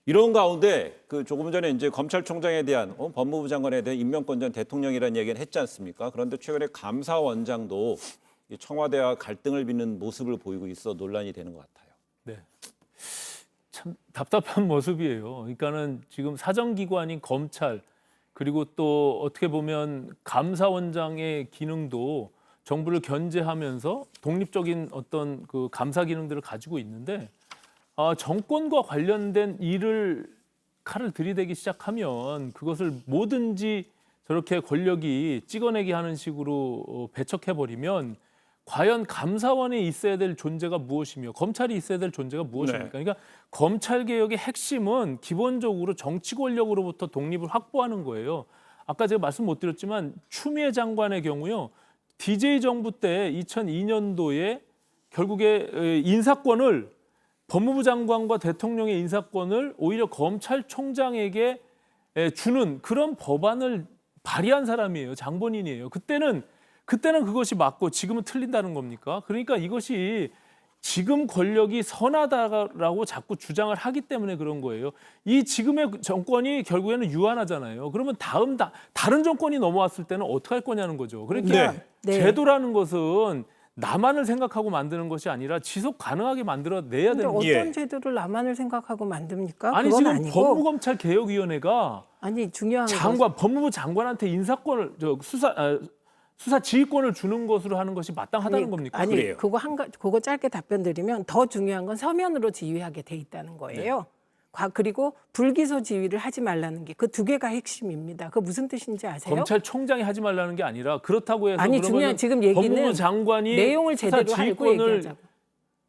이런 가운데 그 조금 전에 이제 검찰총장에 대한 법무부 장관에 대한 임명권자는 대통령이라는 얘기는 했지 않습니까? 그런데 최근에 감사원장도 이 청와대와 갈등을 빚는 모습을 보이고 있어 논란이 되는 것 같아요. 네. 참 답답한 모습이에요. 그러니까는 지금 사정기관인 검찰 그리고 또 어떻게 보면 감사원장의 기능도 정부를 견제하면서 독립적인 어떤 그 감사 기능들을 가지고 있는데 정권과 관련된 일을 칼을 들이대기 시작하면 그것을 뭐든지 저렇게 권력이 찍어내게 하는 식으로 배척해버리면 과연 감사원에 있어야 될 존재가 무엇이며 검찰이 있어야 될 존재가 무엇입니까? 네. 그러니까 검찰 개혁의 핵심은 기본적으로 정치 권력으로부터 독립을 확보하는 거예요. 아까 제가 말씀 못 드렸지만 추미애 장관의 경우요. DJ 정부 때 2002년도에 결국에 인사권을 법무부 장관과 대통령의 인사권을 오히려 검찰총장에게 주는 그런 법안을 발의한 사람이에요. 장본인이에요. 그때는 그것이 맞고 지금은 틀린다는 겁니까? 그러니까 이것이 지금 권력이 선하다라고 자꾸 주장을 하기 때문에 그런 거예요. 이 지금의 정권이 결국에는 유한하잖아요. 그러면 다른 정권이 넘어왔을 때는 어떻게 할 거냐는 거죠. 그러니까 네. 제도라는 것은 나만을 생각하고 만드는 것이 아니라 지속 가능하게 만들어내야 근데 되는 어떤 거예요. 제도를 나만을 생각하고 만듭니까? 아니 그건 지금 아니고. 법무검찰 개혁위원회가 아니 중요한 건 법무부 장관한테 인사권을 수사 지휘권을 주는 것으로 하는 것이 마땅하다는 겁니까? 아니 그래요. 그거 짧게 답변 드리면 더 중요한 건 서면으로 지휘하게 돼 있다는 거예요. 그리고 불기소 지휘를 하지 말라는 게 그 두 개가 핵심입니다. 그 무슨 뜻인지 아세요? 검찰총장이 하지 말라는 게 아니라 그렇다고 해서 아니 그러면은 중요한 지금 얘기는 법무부 장관이 내용을 수사 제대로 알고 얘기하자고.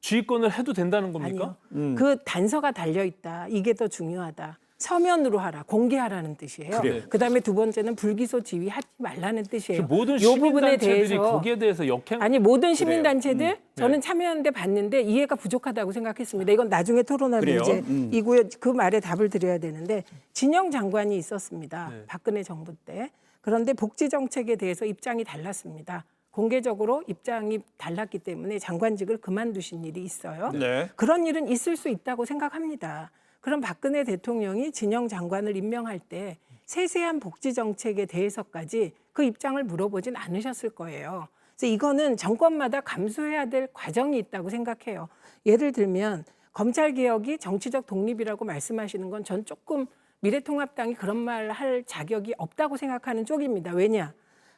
지휘권을 해도 된다는 겁니까? 아니요. 그 단서가 달려 있다. 이게 더 중요하다. 서면으로 하라, 공개하라는 뜻이에요. 그래요. 그다음에 두 번째는 불기소 지휘하지 말라는 뜻이에요. 모든 요 부분에 시민단체들이 대해서 거기에 대해서 역행 아니 모든 시민단체들 저는 네. 참여하는데 봤는데 이해가 부족하다고 생각했습니다. 이건 나중에 토론하면 그래요? 이제 이고요. 그 말에 답을 드려야 되는데 진영 장관이 있었습니다. 네. 박근혜 정부 때. 그런데 복지 정책에 대해서 입장이 달랐습니다. 공개적으로 입장이 달랐기 때문에 장관직을 그만두신 일이 있어요. 네. 그런 일은 있을 수 있다고 생각합니다. 그럼 박근혜 대통령이 진영 장관을 임명할 때 세세한 복지 정책에 대해서까지 그 입장을 물어보진 않으셨을 거예요. 그래서 이거는 정권마다 감수해야 될 과정이 있다고 생각해요. 예를 들면 검찰 개혁이 정치적 독립이라고 말씀하시는 건 전 조금 미래통합당이 그런 말 할 자격이 없다고 생각하는 쪽입니다. 왜냐?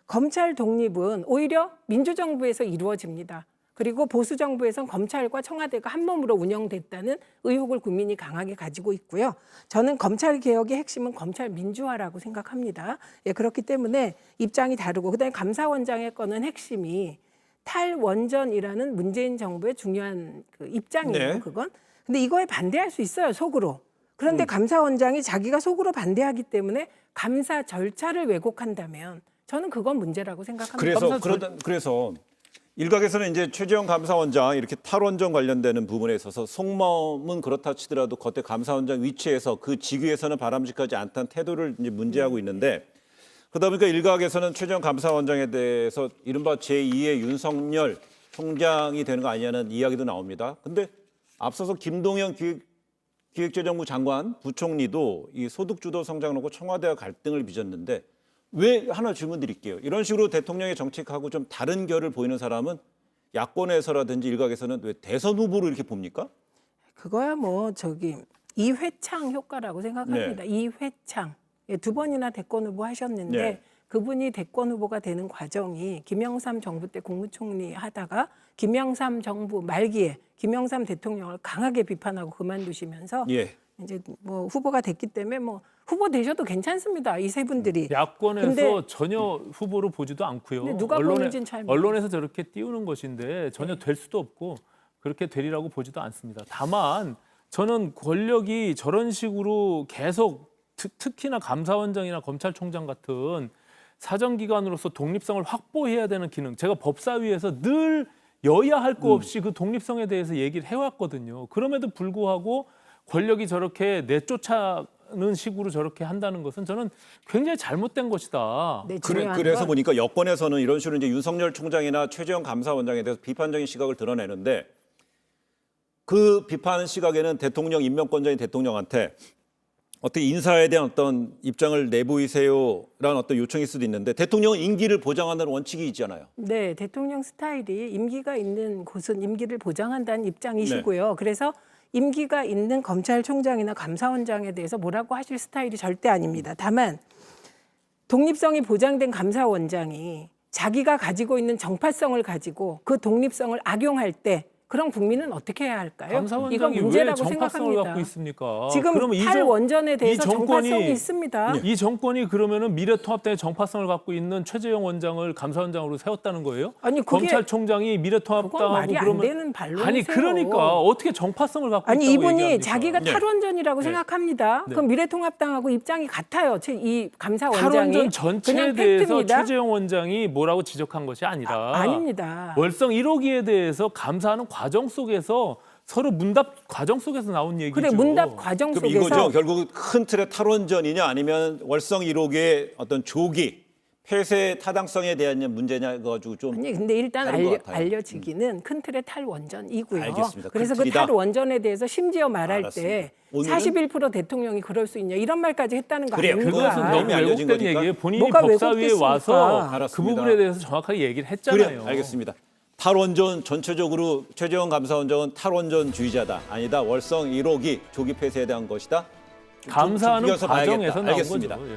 검찰 독립은 오히려 민주정부에서 이루어집니다. 그리고 보수정부에선 검찰과 청와대가 한 몸으로 운영됐다는 의혹을 국민이 강하게 가지고 있고요. 저는 검찰개혁의 핵심은 검찰 민주화라고 생각합니다. 예, 그렇기 때문에 입장이 다르고 그다음에 감사원장의 거는 핵심이 탈원전이라는 문재인 정부의 중요한 그 입장이에요. 네. 그건. 근데 이거에 반대할 수 있어요. 속으로. 그런데 감사원장이 자기가 속으로 반대하기 때문에 감사 절차를 왜곡한다면 저는 그건 문제라고 생각합니다. 그래서 일각에서는 이제 최재형 감사원장 이렇게 탈원전 관련되는 부분에 있어서 속마음은 그렇다 치더라도 겉에 감사원장 위치에서 그 직위에서는 바람직하지 않다는 태도를 이제 문제하고 있는데 그러다 보니까 일각에서는 최재형 감사원장에 대해서 이른바 제2의 윤석열 총장이 되는 거 아니냐는 이야기도 나옵니다. 근데 앞서서 김동연 기획재정부 장관 부총리도 이 소득주도 성장을 놓고 청와대와 갈등을 빚었는데 왜 하나 질문 드릴게요. 이런 식으로 대통령의 정책하고 좀 다른 결을 보이는 사람은 야권에서라든지 일각에서는 왜 대선 후보로 이렇게 봅니까? 그거야 뭐 이회창 효과라고 생각합니다. 네. 이회창. 예, 두 번이나 대권 후보 하셨는데 네. 그분이 대권 후보가 되는 과정이 김영삼 정부 때 국무총리 하다가 김영삼 정부 말기에 김영삼 대통령을 강하게 비판하고 그만두시면서 예. 이제 뭐 후보가 됐기 때문에 뭐 후보 되셔도 괜찮습니다. 이 세 분들이. 야권에서 근데 전혀 후보로 보지도 않고요. 근데 누가 보는지는 잘 모르겠어요. 언론에서 저렇게 띄우는 것인데 전혀 될 수도 없고 그렇게 되리라고 보지도 않습니다. 다만 저는 권력이 저런 식으로 계속 특히나 감사원장이나 검찰총장 같은 사정기관으로서 독립성을 확보해야 되는 기능. 제가 법사위에서 늘 여야 할 거 없이 그 독립성에 대해서 얘기를 해왔거든요. 그럼에도 불구하고 권력이 저렇게 내쫓아는 식으로 저렇게 한다는 것은 저는 굉장히 잘못된 것이다. 네, 중요한 그래서 건 보니까 여권에서는 이런 식으로 이제 윤석열 총장이나 최재형 감사원장에 대해서 비판적인 시각을 드러내는데 그 비판 시각에는 대통령 임명권자인 대통령한테 어떻게 인사에 대한 어떤 입장을 내보이세요라는 어떤 요청일 수도 있는데 대통령은 임기를 보장하는 원칙이 있잖아요. 네, 대통령 스타일이 임기가 있는 곳은 임기를 보장한다는 입장이시고요. 그래서 임기가 있는 검찰총장이나 감사원장에 대해서 뭐라고 하실 스타일이 절대 아닙니다. 다만 독립성이 보장된 감사원장이 자기가 가지고 있는 정파성을 가지고 그 독립성을 악용할 때 그럼 국민은 어떻게 해야 할까요? 이건 감사원장이 왜 문제라고 정파성을 생각합니다. 갖고 있습니까? 지금 그러면 탈원전에 대해서 이 정파성이 있습니다. 이 정권이 그러면은 미래통합당의 정파성을 갖고 있는 최재형 원장을 감사원장으로 세웠다는 거예요? 아니, 그게 검찰총장이 그건 미래통합당하고 말이 안 그러면 되는 반론이세요. 아니 그러니까 어떻게 정파성을 갖고 아니 있다고 이분이 얘기합니까? 자기가 네. 탈원전이라고 네. 생각합니다. 네. 그럼 미래통합당하고 입장이 같아요. 이 감사원장이 탈원전 전체에 그냥 대해서 팩트입니다. 최재형 원장이 뭐라고 지적한 것이 아니라 아닙니다. 월성 1호기에 대해서 감사하는 과정 속에서 서로 문답 과정 속에서 나온 얘기죠. 그래 문답 과정 그럼 속에서 이거죠. 결국 큰 틀의 탈원전이냐 아니면 월성 1호기의 어떤 조기 폐쇄 타당성에 대한 문제냐 가지고 좀 아니 근데 일단 다른 것 같아요. 알려지기는 큰 틀의 탈원전이고요. 알겠습니다. 그래서 그 틀이다. 탈원전에 대해서 심지어 말할 알았습니다. 때 오늘은 41% 대통령이 그럴 수 있냐 이런 말까지 했다는 거 그래요. 아닙니까? 그것은 너무 이미 알려진 왜곡된 거니까. 얘기예요. 본인이 뭐가 법사위에 왜곡됐습니까? 와서 그 알았습니다. 부분에 대해서 정확하게 얘기를 했잖아요. 그래요. 알겠습니다. 탈원전 전체적으로 최재형 감사원장은 탈원전주의자다. 아니다. 월성 1호기 조기 폐쇄에 대한 것이다. 감사하는 좀 비교해서 봐야겠다. 과정에서 나온 알겠습니다. 거죠. 예.